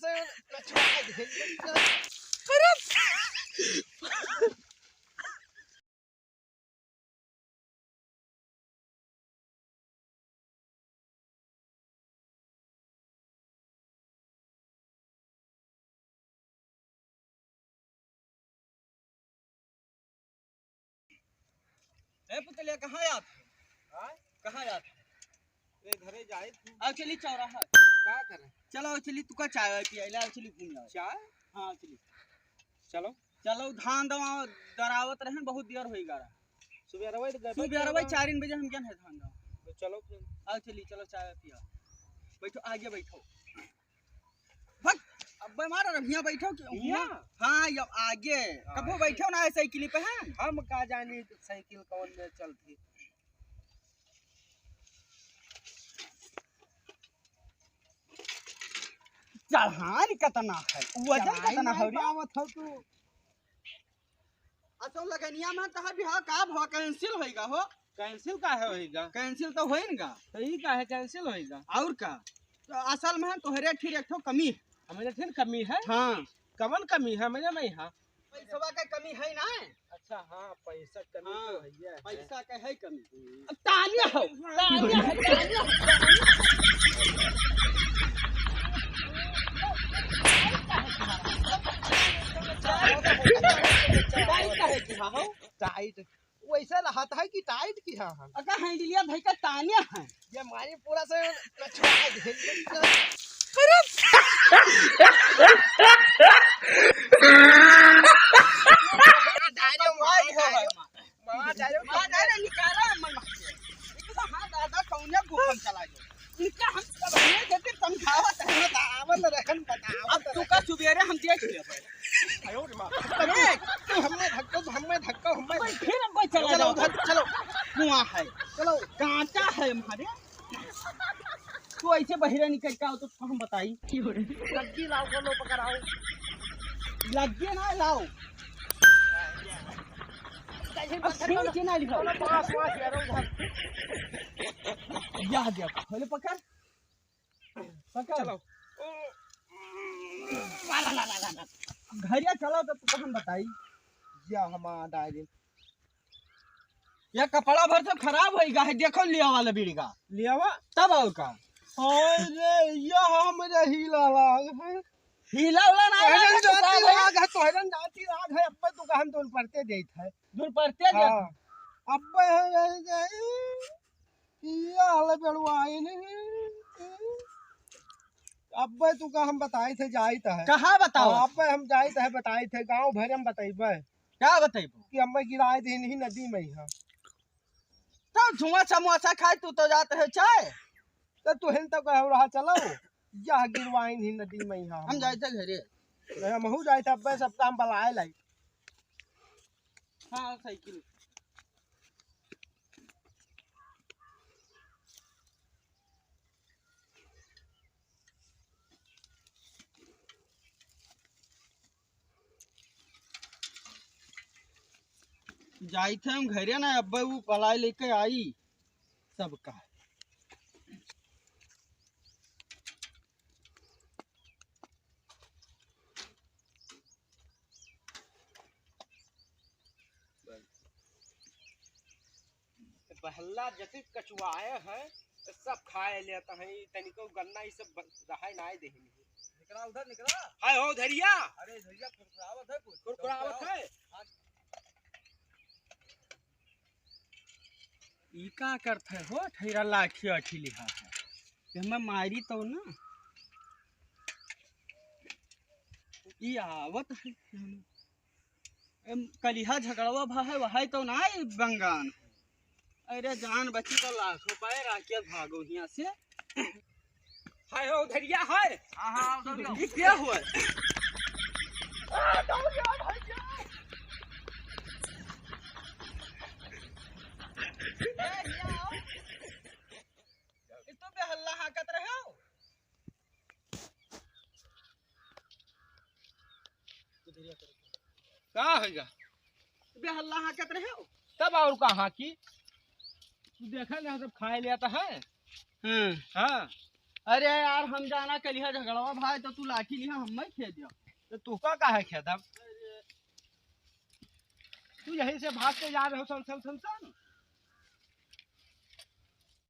से नचवा दे। पुतलिया कहाँ आप? कहाँ आप? घरे जाए आओ चली चौराहा। क्या करे? चलो चली तुका चाय पियाला चली घूम आओ। चाय? हाँ चली चलो चलो धान दवा दरावत रहन बहुत देर होई गारा। सुबह रवै 4 बजे हम क्या है धान दवा। तो चलो फिर आओ चली चलो चाय पिया। बैठो आगे बैठो। भग अब मारो रभिया बैठो यहाँ? हाँ ये आगे कबो बैठो ना साइकिल पे है। हम का जानी साइकिल कौन में चलती। चढ़ान कितना है वजन कितना है रे? आवत हो तू असो लगनिया में तहा भी का भ कैंसिल होइगा हो। कैंसिल का है होएगा? कैंसिल तो होइनगा सही का है कैंसिल होएगा? और का तो असल में तोहरे ठीक एक ठो कमी हमारे फिर कमी है। हाँ कमन कमी है मेरे में यहाँ। पैसा का कमी है ना। अच्छा हाँ पैसा कमी हाँ, तो है। पैसा का है कमी। अब तानिया हो टाइट वैसे रहता है कि टाइट की हाँ हम अका हैंडलिया भाई का तानिया है। ये मारी पूरा से नचवा दे। निकाला मन हाँ दादा कौन भूकंप चला गया इनका हम सब कहते समझावत है अब तू का सुबेरे हम देख लिया हमें धक्का फिर हमको चला जाओ उधर चलो। कुआं है चलो कांटा है हमारे तो ऐसे बहिरे निकल के आओ तो हम बताई लग्गी लाओ को पकड़ाओ। लगे ना लाओ ना लिखाओ पास यार उधर या गया पहले पकड़ पकड़ चलो। घरिया चलो तो हम बताई या हमारा डायरी या कपड़ा भर सब खराब होएगा है देखो लिया वाला बीड़ीगा लिया वा तब आओ का अरे ये हमरे हीला लाग है। हिला उला ना हैरन जाती लाग है तो हैरन जाती लाग है। अब तो हम दूर पड़ते देत है दूर पड़ते दे अब है ये हाल बेड़वाई नहीं। अब तू का हम बताए थे जाइत है कहाँ बताओ अब हम जाइत है बताए थे गांव भर हम बताइबे क्या बताइबो कि हम गिराए थे नहीं नदी में ही तो धुआं समोसा खाए तू तो जाते है चाय तो तू हिल तक रहा चलो यह गिरवाई नहीं नदी में ही हम जाए थे घरे हम हूँ जाए थे अब सब हम बलाए लाई। हाँ साइकिल जाई थे हम घरे ना अब वो पलाई लेके आई सबका बहल्ला जति कचुआए है सब खाए लेता है तनिको गन्ना ये सब रहाय नाय दे निकला उधर निकला हाय हो धरिया। अरे धरिया कुरकुरावत है कुरकुरावत है। ई का करते हो ठेरा लाठी अठी लिखा है मैं मारी तो ना ई आवत है कलिहा झगड़वा भा है वह तो ना बंगान। अरे जान बची तो लाख रुपए राखिए भागो यहाँ से। हाय हो धरिया है। ये क्या हुआ तो बेहल्ला हाकत रहे हो क्या होगा बेहल्ला हाकत रहे हो तब और कहाँ की तू देखा ना सब खाए लिया है। हाँ अरे यार हम जाना कलिया झगड़वा भाई तो तू लाठी लिया हम मैं खेद दिया। तो तू का है खेदम? तू यहीं से भाग के जा रहे हो सन सन सन सन